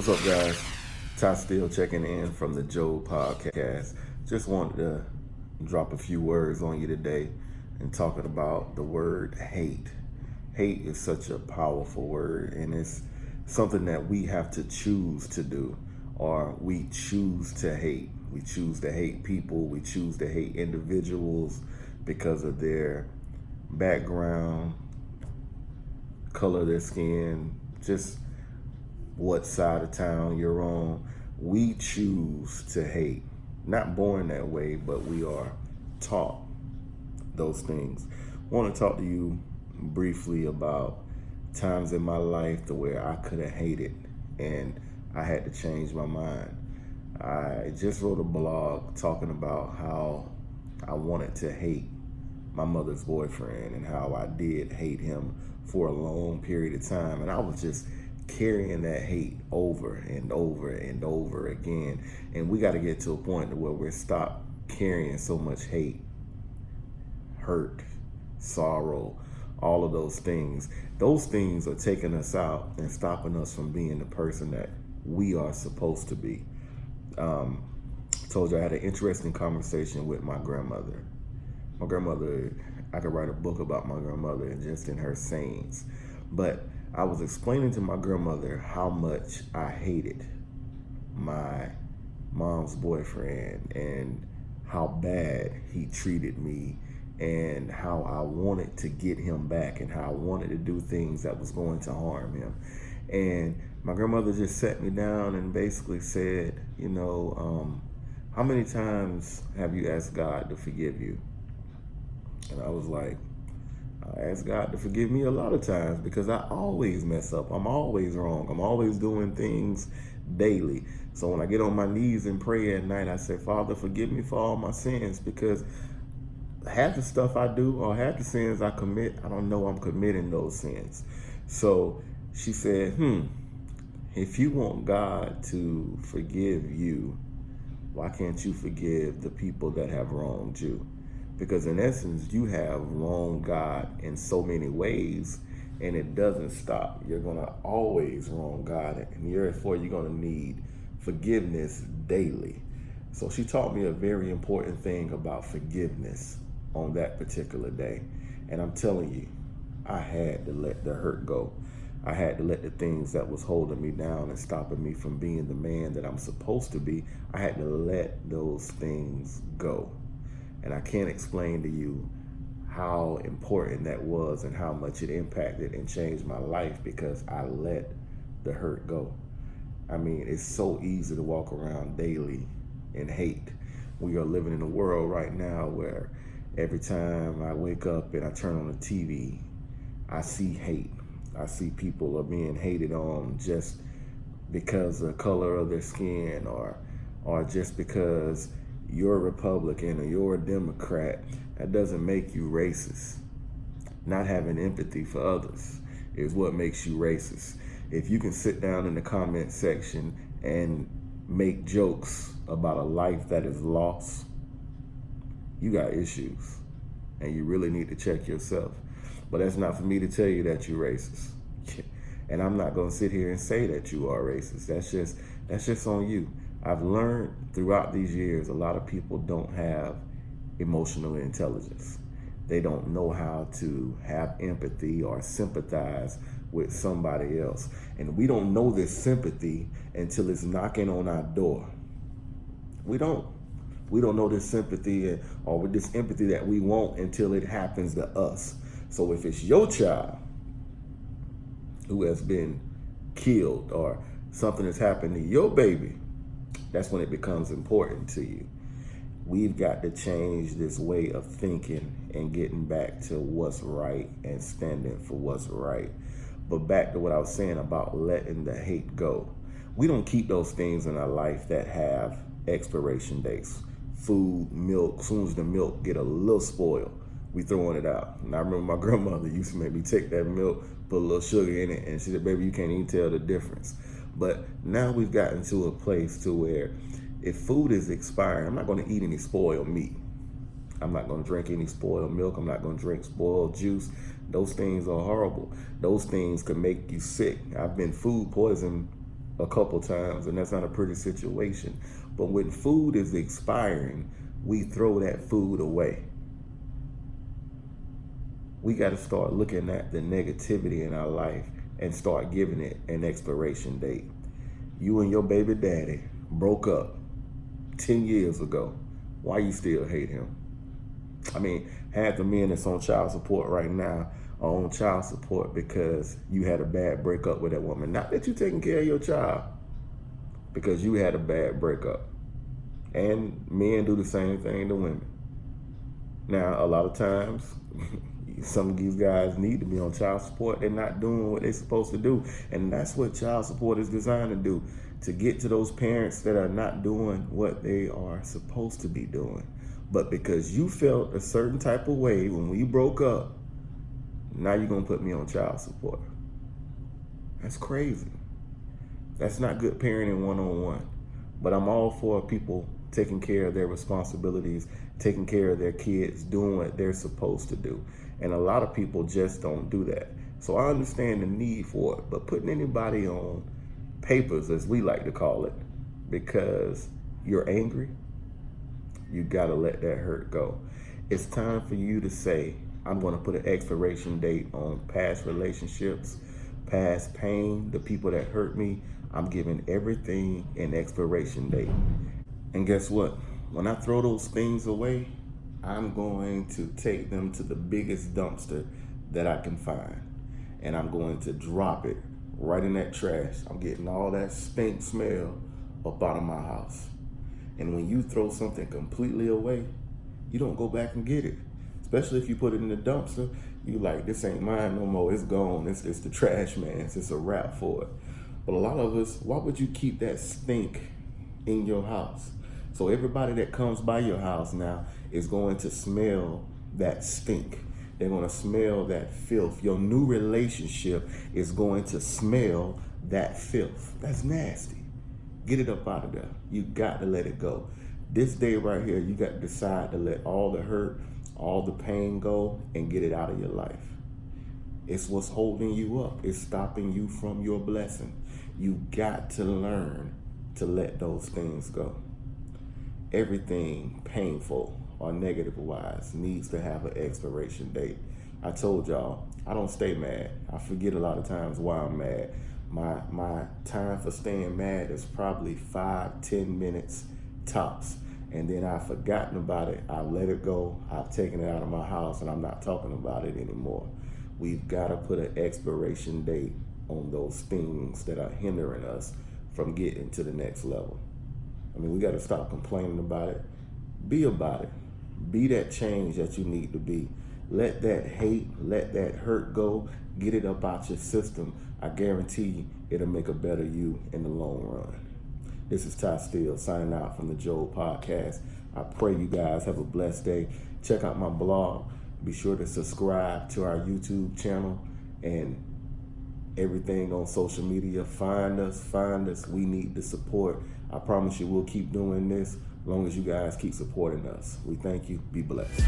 What's up, guys? Ty still checking in from the J.O.B podcast. Just wanted to drop a few words on you today and talking about the word hate. Hate is such a powerful word, and it's something that we have to choose to do, or we choose to hate. We choose to hate people, we choose to hate individuals because of their background, color of their skin, just what side of town you're on. We choose to hate. Not born that way, but we are taught those things. I want to talk to you briefly about times in my life to where I could have hated and I had to change my mind. I just wrote a blog talking about how I wanted to hate my mother's boyfriend and how I did hate him for a long period of time. And I was just carrying that hate over and over and over again. And we got to get to a point where we're stop carrying so much hate, hurt, sorrow, all of those things. Those things are taking us out and stopping us from being the person that we are supposed to be. Told you I had an interesting conversation with my grandmother. My grandmother, I could write a book about my grandmother and just in her sayings. But I was explaining to my grandmother how much I hated my mom's boyfriend and how bad he treated me and how I wanted to get him back and how I wanted to do things that was going to harm him. And my grandmother just sat me down and basically said, how many times have you asked God to forgive you? And I was like, I ask God to forgive me a lot of times because I always mess up. I'm always wrong. I'm always doing things daily. So when I get on my knees and pray at night, I say, Father, forgive me for all my sins, because half the stuff I do or half the sins I commit, I don't know I'm committing those sins. So she said, if you want God to forgive you, why can't you forgive the people that have wronged you? Because in essence, you have wronged God in so many ways, and it doesn't stop. You're going to always wrong God, and therefore you're going to need forgiveness daily. So she taught me a very important thing about forgiveness on that particular day. And I'm telling you, I had to let the hurt go. I had to let the things that was holding me down and stopping me from being the man that I'm supposed to be, I had to let those things go. And I can't explain to you how important that was and how much it impacted and changed my life because I let the hurt go. I mean, it's so easy to walk around daily in hate. We are living in a world right now where every time I wake up and I turn on the TV, I see hate. I see people are being hated on just because of the color of their skin or just because you're a Republican or you're a Democrat. That doesn't make you racist. Not having empathy for others is what makes you racist. If you can sit down in the comment section and make jokes about a life that is lost, you got issues and you really need to check yourself. But that's not for me to tell you that you're racist. And I'm not going to sit here and say that you are racist. That's just on you. I've learned throughout these years, a lot of people don't have emotional intelligence. They don't know how to have empathy or sympathize with somebody else. And we don't know this sympathy until it's knocking on our door. We don't know this sympathy or with this empathy that we want until it happens to us. So if it's your child who has been killed or something has happened to your baby, that's when it becomes important to you. We've got to change this way of thinking and getting back to what's right and standing for what's right. But back to what I was saying about letting the hate go. We don't keep those things in our life that have expiration dates. Food, milk, as soon as the milk get a little spoiled, we throwing it out. And I remember my grandmother used to make me take that milk, put a little sugar in it, and she said, baby, you can't even tell the difference. But now we've gotten to a place to where if food is expiring, I'm not going to eat any spoiled meat. I'm not going to drink any spoiled milk. I'm not going to drink spoiled juice. Those things are horrible. Those things can make you sick. I've been food poisoned a couple times, and that's not a pretty situation. But when food is expiring, we throw that food away. We got to start looking at the negativity in our life and start giving it an expiration date. You and your baby daddy broke up 10 years ago. Why you still hate him? I mean, half the men that's on child support right now are on child support because you had a bad breakup with that woman. Not that you're taking care of your child, because you had a bad breakup. And men do the same thing to women. Now, a lot of times, some of these guys need to be on child support. They're not doing what they're supposed to do. And that's what child support is designed to do, to get to those parents that are not doing what they are supposed to be doing. But because you felt a certain type of way when we broke up, now you're going to put me on child support. That's crazy. That's not good parenting one-on-one. But I'm all for people taking care of their responsibilities, taking care of their kids, doing what they're supposed to do. And a lot of people just don't do that. So I understand the need for it, but putting anybody on papers, as we like to call it, because you're angry, you gotta let that hurt go. It's time for you to say, I'm gonna put an expiration date on past relationships, past pain, the people that hurt me. I'm giving everything an expiration date. And guess what? When I throw those things away, I'm going to take them to the biggest dumpster that I can find. And I'm going to drop it right in that trash. I'm getting all that stink smell up out of my house. And when you throw something completely away, you don't go back and get it. Especially if you put it in the dumpster, you like, this ain't mine no more, it's gone. It's the trash man's, it's a wrap for it. But a lot of us, why would you keep that stink in your house? So everybody that comes by your house now is going to smell that stink. They're going to smell that filth. Your new relationship is going to smell that filth. That's nasty. Get it up out of there. You got to let it go. This day right here, you got to decide to let all the hurt, all the pain go and get it out of your life. It's what's holding you up. It's stopping you from your blessing. You got to learn to let those things go. Everything painful or negative wise needs to have an expiration date. I told y'all, I don't stay mad. I forget a lot of times why I'm mad. My time for staying mad is probably 5-10 minutes tops. And then I've forgotten about it. I've let it go. I've taken it out of my house and I'm not talking about it anymore. We've got to put an expiration date on those things that are hindering us from getting to the next level. I mean, we got to stop complaining about it. Be about it. Be that change that you need to be. Let that hate, let that hurt go. Get it up out your system. I guarantee you it'll make a better you in the long run. This is Ty Steele signing out from the J.O.B podcast. I pray you guys have a blessed day. Check out my blog. Be sure to subscribe to our YouTube channel and everything on social media. Find us. We need the support. I promise you we'll keep doing this as long as you guys keep supporting us. We thank you. Be blessed.